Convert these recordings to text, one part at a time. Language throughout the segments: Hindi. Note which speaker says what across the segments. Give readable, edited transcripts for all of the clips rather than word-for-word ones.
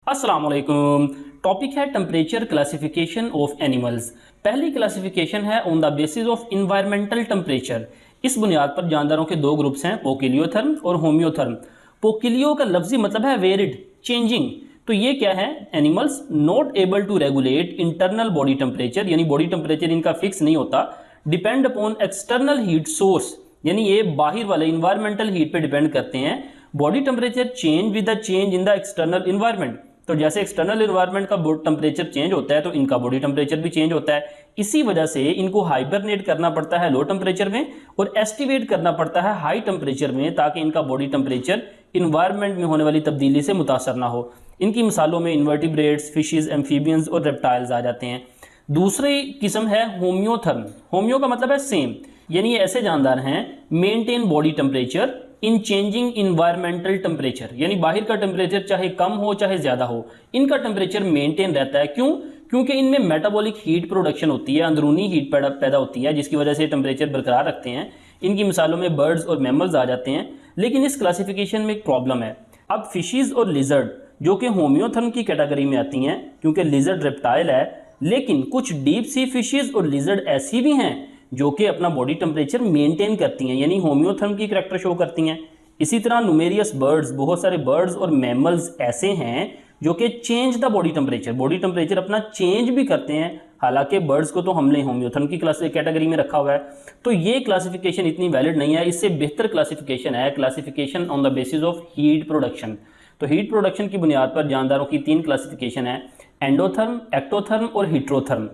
Speaker 1: अस्सलाम वालेकुम। टॉपिक है टेम्परेचर क्लासिफिकेशन ऑफ एनिमल्स। पहली क्लासिफिकेशन है on the basis of environmental temperature. इस बुनियाद पर जानदारों के दो ग्रुप्स हैं, पोकिलियोथर्म और होम्योथर्म। पोकिलियो का लफ्जी मतलब है वेरिड, चेंजिंग। तो ये क्या है? Animals not able to regulate internal body temperature, यानी बॉडी टेम्परेचर इनका फिक्स नहीं होता। Depend upon external heat source, यानी ये बाहर वाले इन्वायरमेंटल हीट पे डिपेंड करते हैं। Body temperature change with the change in the external environment. तो जैसे एक्सटर्नल इन्वायरमेंट का टेम्परेचर चेंज होता है तो इनका बॉडी टेम्परेचर भी चेंज होता है। इसी वजह से इनको हाइबरनेट करना पड़ता है लो टेम्परेचर में और एस्टिवेट करना पड़ता है हाई टेम्परेचर में, ताकि इनका बॉडी टेम्परेचर इन्वायरमेंट में होने वाली तब्दीली से मुतासर ना हो। इनकी मिसालों में इन्वर्टिब्रेट्स, फिशेज, एम्फीबियंस और रेप्टाइल्स आ जाते हैं। दूसरी किस्म है होम्योथर्म। होम्यो का मतलब है सेम, यानी ये ऐसे जानदार हैं maintain body temperature in changing environmental temperature, यानी बाहर का टेम्परेचर चाहे कम हो चाहे ज्यादा हो, इनका टेम्परेचर मेंटेन रहता है। क्यों? क्योंकि इनमें मेटाबॉलिक हीट प्रोडक्शन होती है, अंदरूनी हीट पैदा होती है, जिसकी वजह से टेम्परेचर बरकरार रखते हैं। इनकी मिसालों में बर्ड्स और मैमल्स आ जाते हैं। लेकिन इस क्लासिफिकेशन में एक प्रॉब्लम है। अब फिशीज और लिजर्ड जो कि होम्योथर्म की कैटेगरी में आती हैं, क्योंकि लिजर्ड रेप्टाइल है, लेकिन कुछ डीप सी फिशीज और लिजर्ड ऐसी भी हैं जो कि अपना बॉडी टेम्परेचर मेंटेन करती हैं, यानी होम्योथर्म की करैक्टर शो करती हैं। इसी तरह न्यूमेरियस बर्ड्स, बहुत सारे बर्ड्स और मैमल्स ऐसे हैं जो कि चेंज द बॉडी टेम्परेचर अपना चेंज भी करते हैं। हालांकि बर्ड्स को तो हमने होम्योथर्म की क्लास कैटेगरी में रखा हुआ है, तो ये क्लासिफिकेशन इतनी वैलिड नहीं है। इससे बेहतर क्लासिफिकेशन है classification on the basis of heat production. तो हीट प्रोडक्शन की बुनियाद पर जानदारों की तीन क्लासिफिकेशन है, एंडोथर्म, एक्टोथर्म और heterotherm.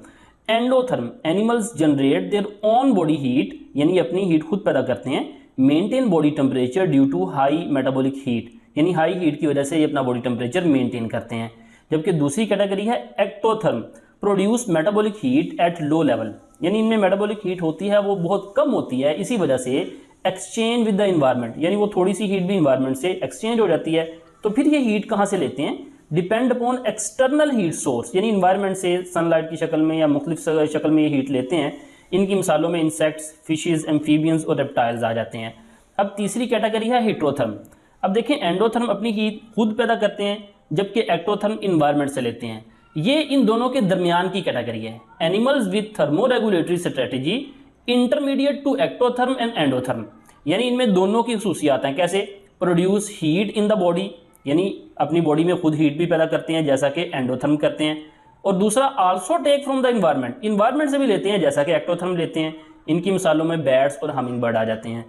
Speaker 1: Endotherm animals generate their own body heat, यानी अपनी हीट खुद पैदा करते हैं। Maintain body temperature due to high metabolic heat, यानी हाई हीट की वजह से ये अपना बॉडी टेम्परेचर मेंटेन करते हैं। जबकि दूसरी कैटेगरी है ectotherm, produce metabolic heat at low level, यानी इनमें मेटाबॉलिक हीट होती है वो बहुत कम होती है, इसी वजह से एक्सचेंज विद द इन्वायरमेंट, यानी वो थोड़ी सी हीट भी इन्वायरमेंट से एक्सचेंज हो जाती है। तो फिर ये हीट कहाँ से लेते हैं? Depend upon external heat source, यानी इन्वायरमेंट से सनलाइट की शक्ल में या मुख्तलिफ शक्ल में ये हीट लेते हैं। इनकी मिसालों में इंसेक्ट्स, फिशेज, एम्फीबियंस और रेप्टाइल्स आ जाते हैं। अब तीसरी कैटेगरी है हिट्रोथर्म। अब देखें, एंडोथर्म अपनी हीट खुद पैदा करते हैं, जबकि एक्टोथर्म इन्वायरमेंट से लेते हैं। ये इन दोनों के दरमियान की कैटेगरी है। Animals with thermoregulatory strategy intermediate to ectotherm and endotherm, यानी इनमें दोनों की खसूसियात हैं। कैसे? Produce heat in the body, यानी अपनी बॉडी में खुद हीट भी पैदा करते हैं जैसा कि एंडोथर्म करते हैं। और दूसरा also take from the environment, environment से भी लेते हैं जैसा कि एक्टोथर्म लेते हैं। इनकी मिसालों में बैट्स और हमिंग बर्ड आ जाते हैं।